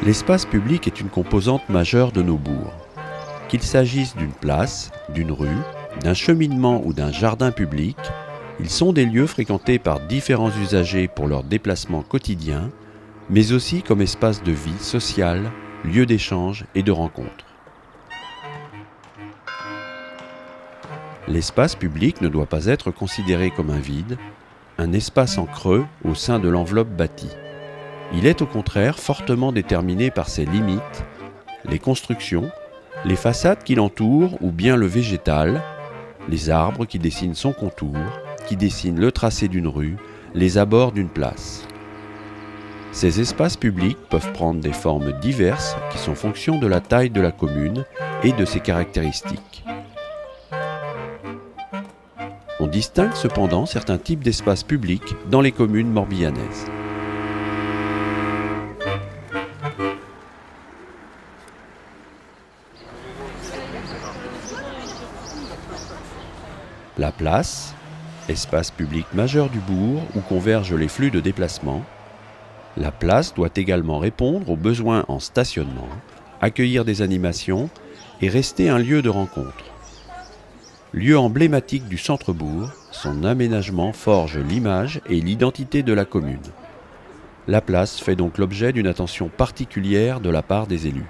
L'espace public est une composante majeure de nos bourgs. Qu'il s'agisse d'une place, d'une rue, d'un cheminement ou d'un jardin public, ils sont des lieux fréquentés par différents usagers pour leurs déplacements quotidiens, mais aussi comme espace de vie sociale, lieu d'échange et de rencontre. L'espace public ne doit pas être considéré comme un vide, un espace en creux au sein de l'enveloppe bâtie. Il est au contraire fortement déterminé par ses limites, les constructions, les façades qui l'entourent ou bien le végétal, les arbres qui dessinent son contour, qui dessinent le tracé d'une rue, les abords d'une place. Ces espaces publics peuvent prendre des formes diverses qui sont fonction de la taille de la commune et de ses caractéristiques. On distingue cependant certains types d'espaces publics dans les communes morbihanaises. La place, espace public majeur du bourg où convergent les flux de déplacement. La place doit également répondre aux besoins en stationnement, accueillir des animations et rester un lieu de rencontre. Lieu emblématique du centre-bourg, son aménagement forge l'image et l'identité de la commune. La place fait donc l'objet d'une attention particulière de la part des élus.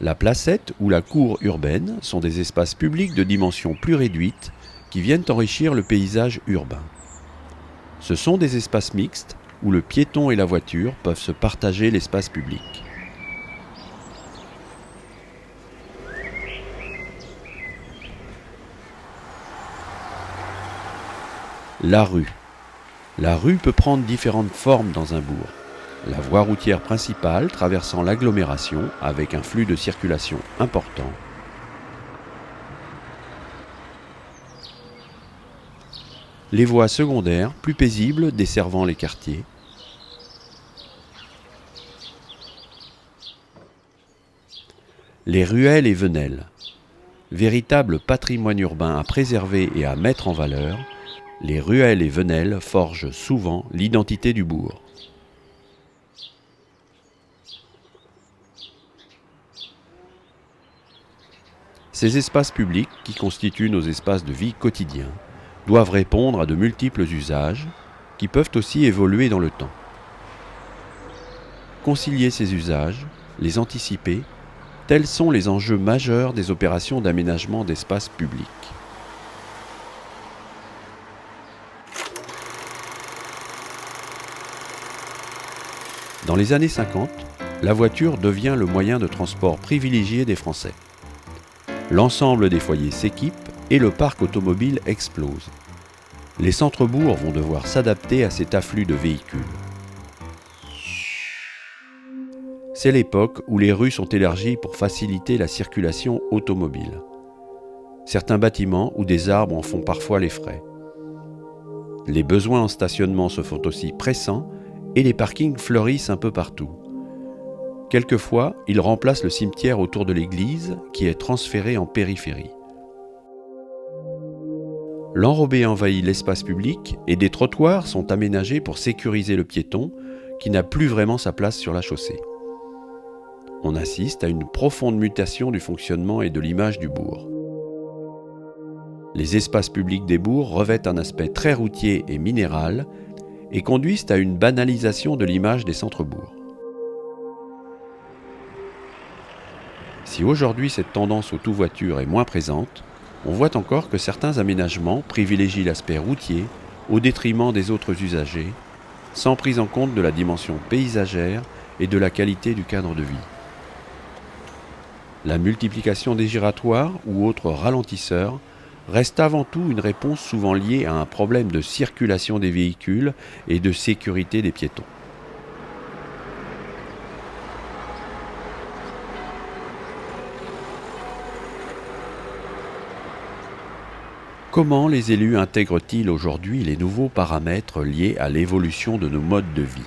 La placette ou la cour urbaine sont des espaces publics de dimension plus réduite qui viennent enrichir le paysage urbain. Ce sont des espaces mixtes où le piéton et la voiture peuvent se partager l'espace public. La rue. La rue peut prendre différentes formes dans un bourg. La voie routière principale traversant l'agglomération avec un flux de circulation important. Les voies secondaires plus paisibles desservant les quartiers. Les ruelles et venelles. Véritable patrimoine urbain à préserver et à mettre en valeur, les ruelles et venelles forgent souvent l'identité du bourg. Ces espaces publics, qui constituent nos espaces de vie quotidiens, doivent répondre à de multiples usages, qui peuvent aussi évoluer dans le temps. Concilier ces usages, les anticiper, tels sont les enjeux majeurs des opérations d'aménagement d'espaces publics. Dans les années 50, la voiture devient le moyen de transport privilégié des Français. L'ensemble des foyers s'équipent et le parc automobile explose. Les centres-bourgs vont devoir s'adapter à cet afflux de véhicules. C'est l'époque où les rues sont élargies pour faciliter la circulation automobile. Certains bâtiments ou des arbres en font parfois les frais. Les besoins en stationnement se font aussi pressants et les parkings fleurissent un peu partout. Quelquefois, ils remplacent le cimetière autour de l'église qui est transféré en périphérie. L'enrobé envahit l'espace public et des trottoirs sont aménagés pour sécuriser le piéton qui n'a plus vraiment sa place sur la chaussée. On assiste à une profonde mutation du fonctionnement et de l'image du bourg. Les espaces publics des bourgs revêtent un aspect très routier et minéral et conduisent à une banalisation de l'image des centres-bourgs. Si aujourd'hui cette tendance au tout-voiture est moins présente, on voit encore que certains aménagements privilégient l'aspect routier au détriment des autres usagers, sans prise en compte de la dimension paysagère et de la qualité du cadre de vie. La multiplication des giratoires ou autres ralentisseurs reste avant tout une réponse souvent liée à un problème de circulation des véhicules et de sécurité des piétons. Comment les élus intègrent-ils aujourd'hui les nouveaux paramètres liés à l'évolution de nos modes de vie ?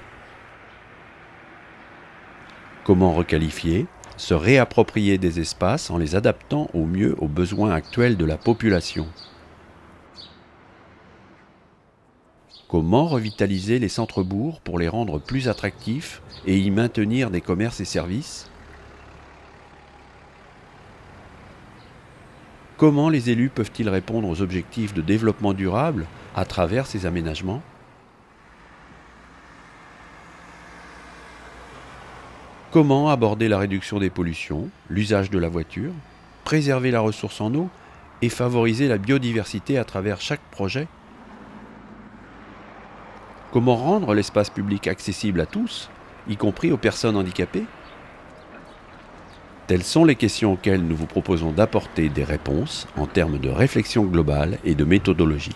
Comment requalifier, se réapproprier des espaces en les adaptant au mieux aux besoins actuels de la population ? Comment revitaliser les centres-bourgs pour les rendre plus attractifs et y maintenir des commerces et services? Comment les élus peuvent-ils répondre aux objectifs de développement durable à travers ces aménagements? Comment aborder la réduction des pollutions, l'usage de la voiture, préserver la ressource en eau et favoriser la biodiversité à travers chaque projet? Comment rendre l'espace public accessible à tous, y compris aux personnes handicapées? Telles sont les questions auxquelles nous vous proposons d'apporter des réponses en termes de réflexion globale et de méthodologie.